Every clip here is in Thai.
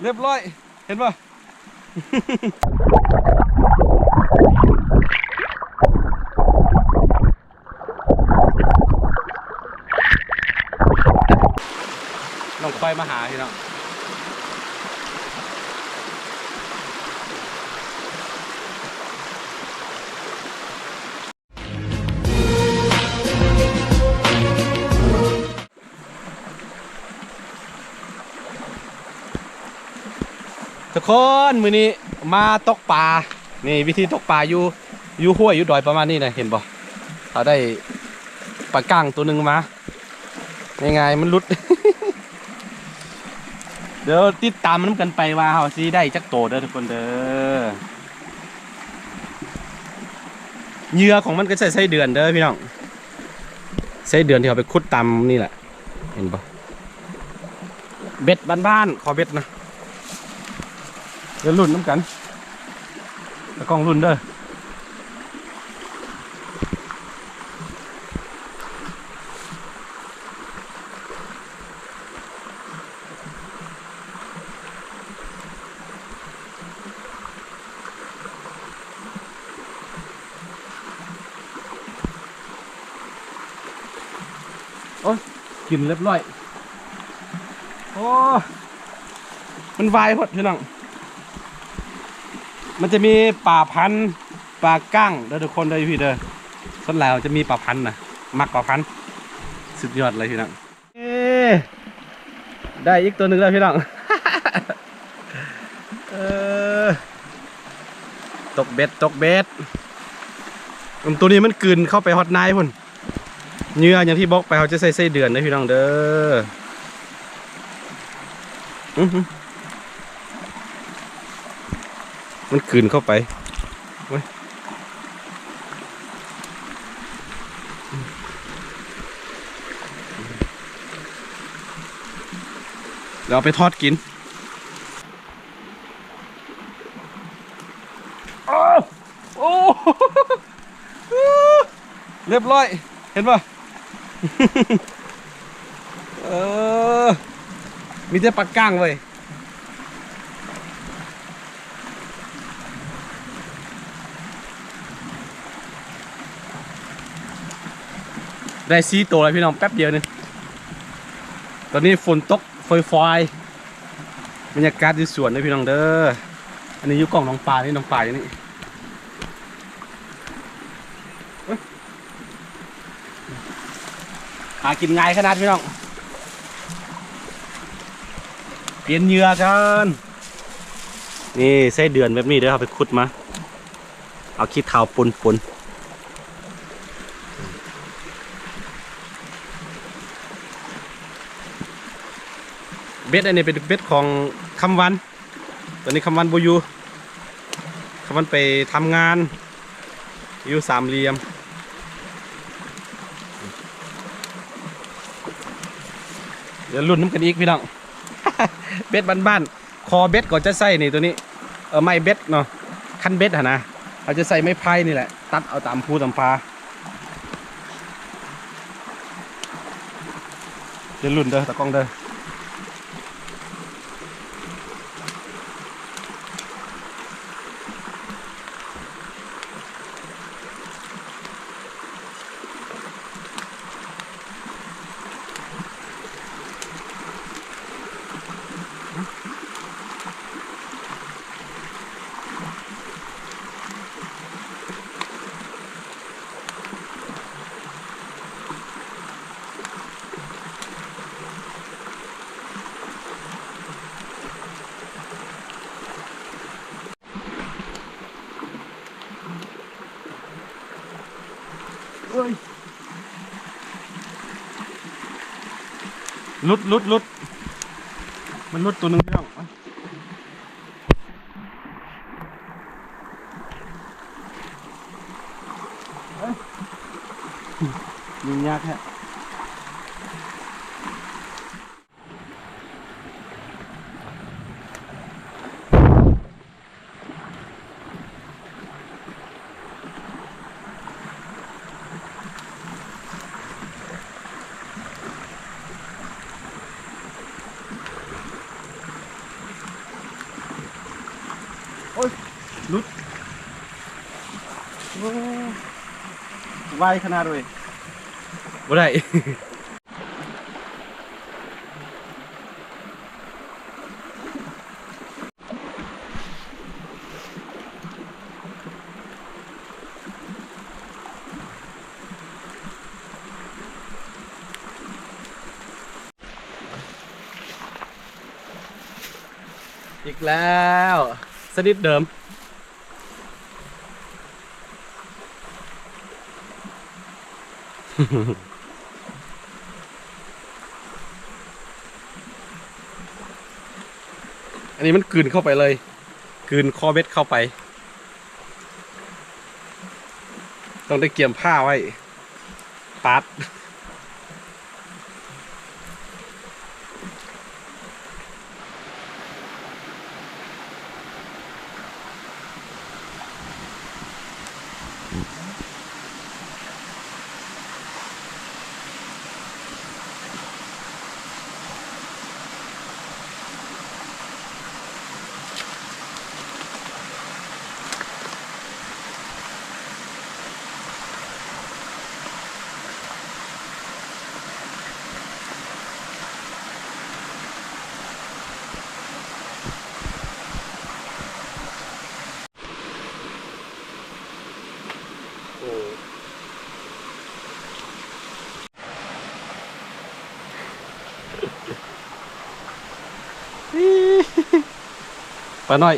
เรียบร้อยเห็นป่ะน้องคอยมาหาพี่น้องทุกคนมื้อนี้มาตกปลานี่วิธีตกปลาอยู่ห้วยอยู่ดอยประมาณนี้นะเห็นบ่เขาได้ปลาก้างตัวหนึ่งมายังไงมันรุด เดี๋ยวติดตามมันกันไปว่าเขาสิได้จักโตเด้อทุกคนเด้อเหยื่อของมันก็ใช้ไส้เดือนเด้อพี่น้องไส้เดือนที่เขาไปขุดตามนี่แหละเห็นบ่เบ็ดบ้านๆขอเบ็ดนะเดี๋ยวรุ่นน้ำกันตะกล้องรุ่นเด้อโอ้ยกินเรียบร้อยโอ้มันวายหมดพี่น้องมันจะมีป่าพันธุ์ปลาก้างเด้อทุกคนเด้อพี่เด้อส่วนแล้วจะมีป่าพันธุ์นะมักป่าพันธุ์สุดยอดเลยพี่น้องได้อีกตัวหนึ่งแล้วพี่น้อง ตกเบ็ดตัวนี้มันกลืนเข้าไปฮอตไนท์พุ่นเนื้ออย่างที่บอกไปเขาจะใส่ไส้เดือนนะพี่น้องเด้อมันกลืนเข้าไปเราไปทอดกินโอ้เรียบร้อยเห็นป่ะ มีแต่ปลาก้างเว้ยได้4 ตัวเลยพี่น้องแป๊บเดียวนึงตอนนี้ฝนตกฟอยบรรยากาศอยู่สวนเลยพี่น้องเด้ออันนี้อยู่กล่องน้องปลานี่น้องปลาอย่างนี้หากินง่ายขนาดพี่น้องเปลี่ยนเหยื่อกันนี่ไส้เดือนแบบนี้เด้อเอาไปขุดมาเอาขี้เท้าปนเบ็ดอันนี้เป็นเบ็ดของคำวันตอนนี้คำวันบูยูคำวันไปทำงานอยู่สามเหลี่ยมเดี๋ยวรุ่นน้ำกันอีกพี่น้อง เบ็ดบ้านๆคอเบ็ดก็จะใส่นี่ตัวนี้ไม้เบ็ดเนาะคันเบ็ดหะนะเราจะใส่ไม้ไผ่นี่แหละตัดเอาตามภูตามปลาเดี๋ยวรุ่นเด้อตะกล้องเด้อลุดมันลุดตัวหนึ่งพี่น้องยิงยากแฮะ โอ้ยลุดโอ้ไวขนาดเลยบ่ได้ อีกแล้วสนิทเดิม อันนี้มันกลืนเข้าไปเลยกลืนคอเบ็ดเข้าไป ต้องได้เกี่ยมผ้าไว้ปัดปลาน้อย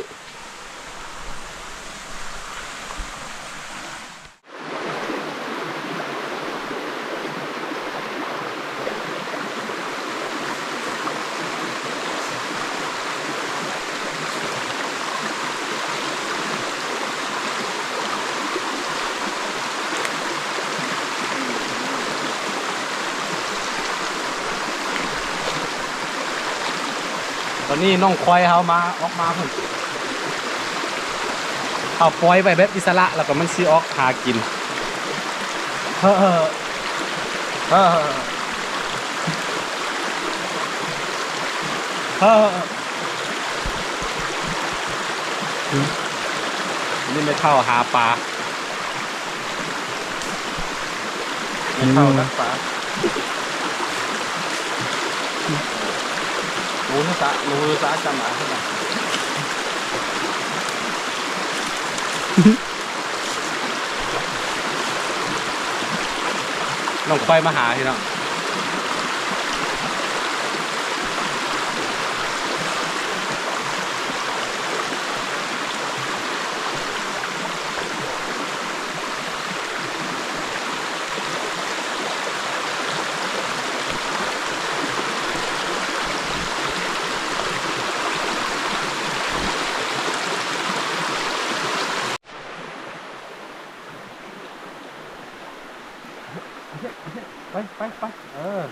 ตอนนี้น้องควายเขามาออกมาเพิ่นเอาปล่อยไปแบบอิสระแล้วก็มันซีออกหากินเฮ้อเฮ้อเฮ้อนี่ไม่เข้าหาปลาไม่เข้าดักปลาหนูสาจำมาเท่าไหร่น้องควายมาหาทีเนาะไปเออ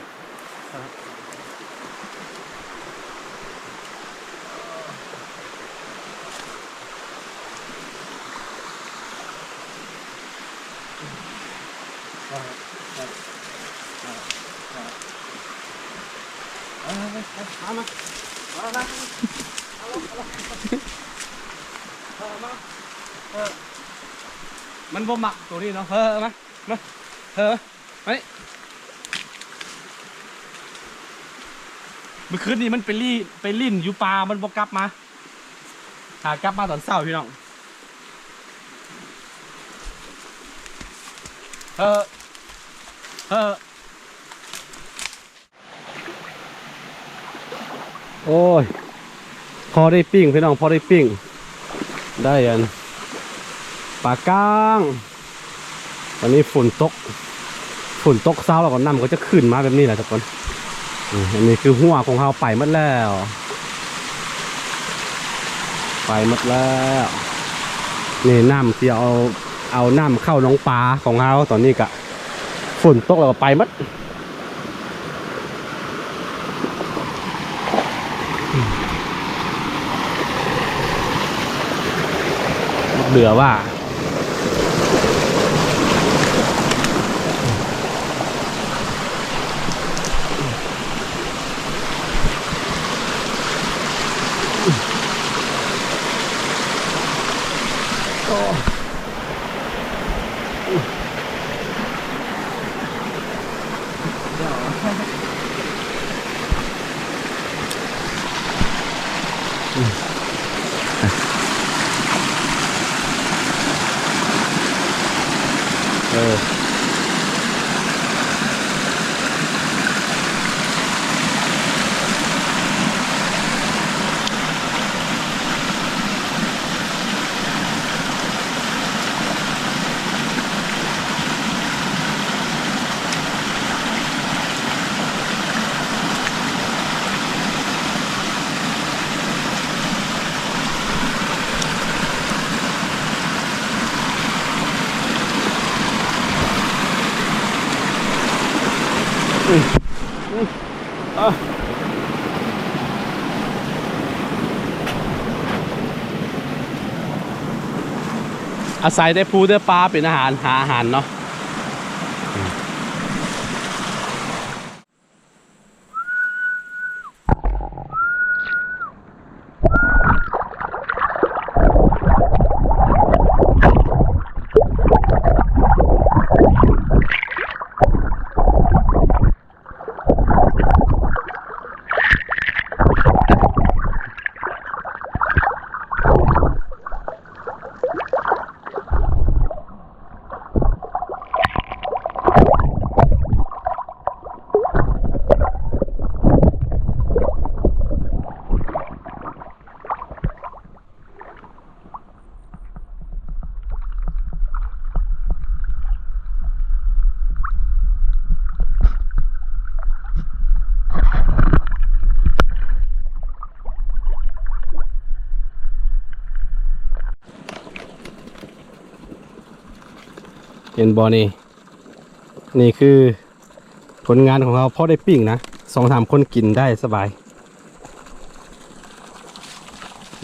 มันบ่หมักตัวนี้เนาะมาไปเมื่อคืนนี้มันไปลิ่นอยู่ปลามันบ่กลับมาหากลับมาตอนเช้าพี่น้องโอ้ยพอได้ปิ้งพี่น้องพอได้ปิ้งได้อันปลาก้างวันนี้ฝนตกเช้าแล้วก็น้ำก็จะขึ้นมาแบบนี้แหละทุกคนอันนี้คือหัวของเราไปหมดแล้วนี่น้ำที่เอาน้ำเข้าน้องปลาของเราตอนนี้กะฝนตกแล้วก็ไปหมดเหลือว่า โอ้เอออาศัยได้ปูได้ปลาเป็นอาหารหาอาหารเนาะเห็นบอนี่นี่คือผลงานของเราพอได้ปิ้งนะ2-3 คนกินได้สบาย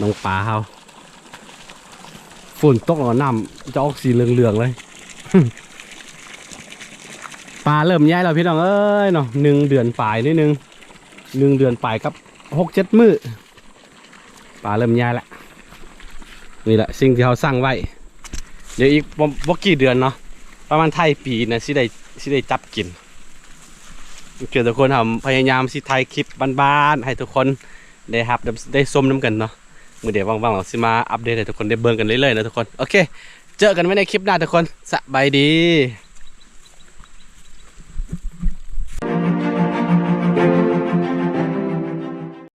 น้องปลาเขาฝนตกแล้วน้ำจะออกสีเหลืองๆเลย ปลาเริ่มย้ายแล้วพี่น้องเอ้ยเนาะ1 เดือนปลายนิดนึง1 เดือนปลายกับ6-7 มื้อปลาเริ่มย้ายแล้วนี่แหละสิ่งที่เขาสร้างไว้เดี๋ยวอีกบ่กี่เดือนเนาะประมาณไทยปีนะสิได้จับกินเกี่ยวกับทุกคนทำพยายามสิไทยคลิปบ้านๆให้ทุกคนได้รับได้ชมน้ำกันเนาะเมื่อเดี๋ยวว่างๆเราสิมาอัปเดตให้ทุกคนได้เบิ่งกันเรื่อยๆนะทุกคนโอเคเจอกันไว้ในคลิปหน้าทุกคนสบายดี